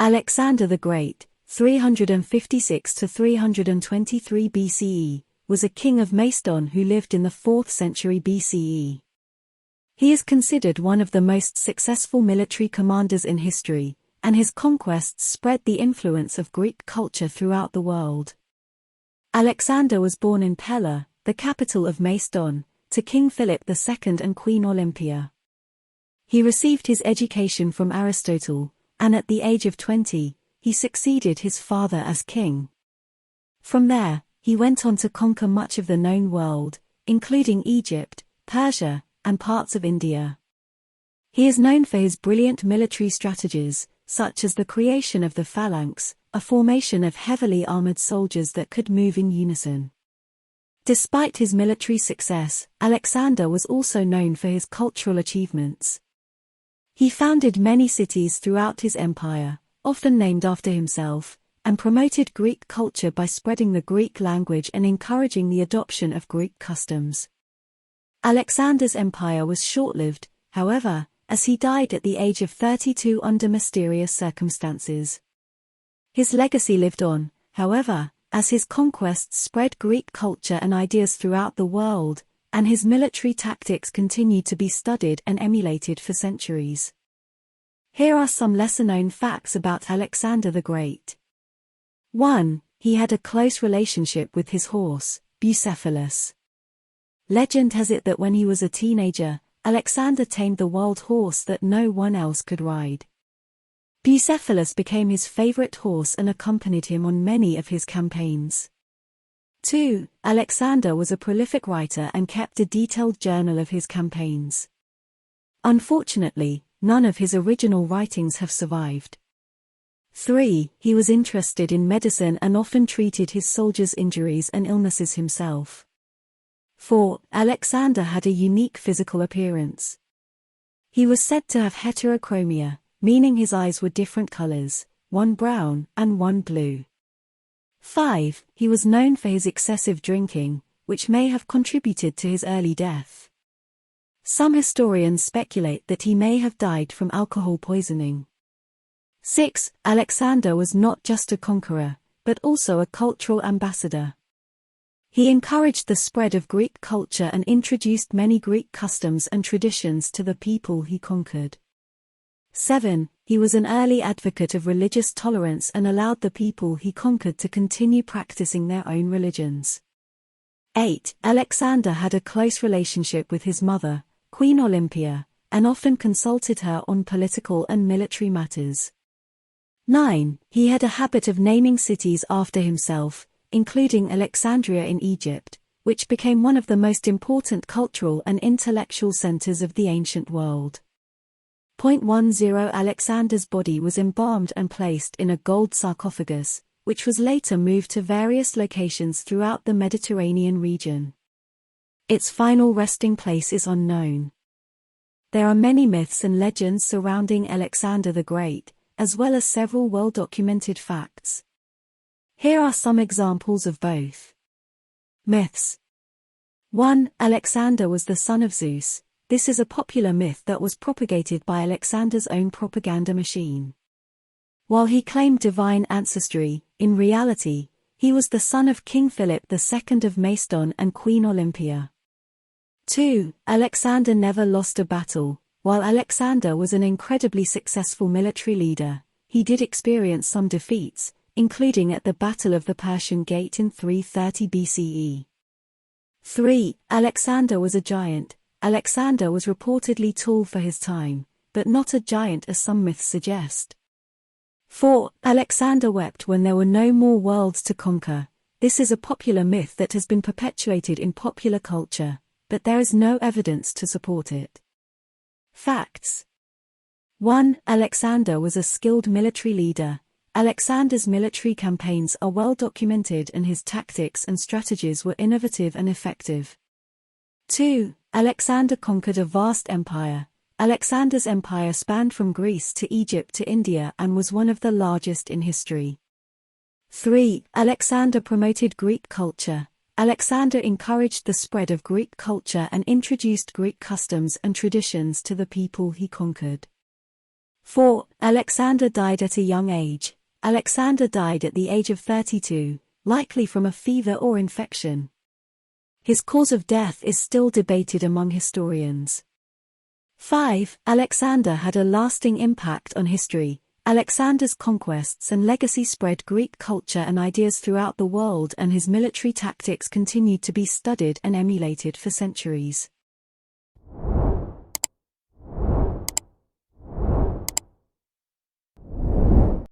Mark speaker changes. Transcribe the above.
Speaker 1: Alexander the Great, 356 to 323 BCE, was a king of Macedon who lived in the 4th century BCE. He is considered one of the most successful military commanders in history, and his conquests spread the influence of Greek culture throughout the world. Alexander was born in Pella, the capital of Macedon, to King Philip II and Queen Olympia. He received his education from Aristotle, and at the age of 20, he succeeded his father as king. From there, he went on to conquer much of the known world, including Egypt, Persia, and parts of India. He is known for his brilliant military strategies, such as the creation of the phalanx, a formation of heavily armored soldiers that could move in unison. Despite his military success, Alexander was also known for his cultural achievements. He founded many cities throughout his empire, often named after himself, and promoted Greek culture by spreading the Greek language and encouraging the adoption of Greek customs. Alexander's empire was short-lived, however, as he died at the age of 32 under mysterious circumstances. His legacy lived on, however, as his conquests spread Greek culture and ideas throughout the world, and his military tactics continued to be studied and emulated for centuries. Here are some lesser-known facts about Alexander the Great. 1. He had a close relationship with his horse, Bucephalus. Legend has it that when he was a teenager, Alexander tamed the wild horse that no one else could ride. Bucephalus became his favorite horse and accompanied him on many of his campaigns. 2. Alexander was a prolific writer and kept a detailed journal of his campaigns. Unfortunately, none of his original writings have survived. 3. He was interested in medicine and often treated his soldiers' injuries and illnesses himself. 4. Alexander had a unique physical appearance. He was said to have heterochromia, meaning his eyes were different colors, one brown and one blue. 5. He was known for his excessive drinking, which may have contributed to his early death. Some historians speculate that he may have died from alcohol poisoning. 6. Alexander was not just a conqueror, but also a cultural ambassador. He encouraged the spread of Greek culture and introduced many Greek customs and traditions to the people he conquered. 7. He was an early advocate of religious tolerance and allowed the people he conquered to continue practicing their own religions. 8. Alexander had a close relationship with his mother, Queen Olympia, and often consulted her on political and military matters. 9. He had a habit of naming cities after himself, including Alexandria in Egypt, which became one of the most important cultural and intellectual centers of the ancient world. 10. Alexander's body was embalmed and placed in a gold sarcophagus, which was later moved to various locations throughout the Mediterranean region. Its final resting place is unknown. There are many myths and legends surrounding Alexander the Great, as well as several well-documented facts. Here are some examples of both. Myths. 1. Alexander was the son of Zeus. This is a popular myth that was propagated by Alexander's own propaganda machine. While he claimed divine ancestry, in reality, he was the son of King Philip II of Macedon and Queen Olympia. 2. Alexander never lost a battle. While Alexander was an incredibly successful military leader, he did experience some defeats, including at the Battle of the Persian Gate in 330 BCE. 3. Alexander was a giant. Alexander was reportedly tall for his time, but not a giant as some myths suggest. 4. Alexander wept when there were no more worlds to conquer. This is a popular myth that has been perpetuated in popular culture, but there is no evidence to support it. Facts. 1. Alexander was a skilled military leader. Alexander's military campaigns are well documented and his tactics and strategies were innovative and effective. 2. Alexander conquered a vast empire. Alexander's empire spanned from Greece to Egypt to India and was one of the largest in history. 3. Alexander promoted Greek culture. Alexander encouraged the spread of Greek culture and introduced Greek customs and traditions to the people he conquered. 4. Alexander died at a young age. Alexander died at the age of 32, likely from a fever or infection. His cause of death is still debated among historians. 5. Alexander had a lasting impact on history. Alexander's conquests and legacy spread Greek culture and ideas throughout the world, and his military tactics continued to be studied and emulated for centuries.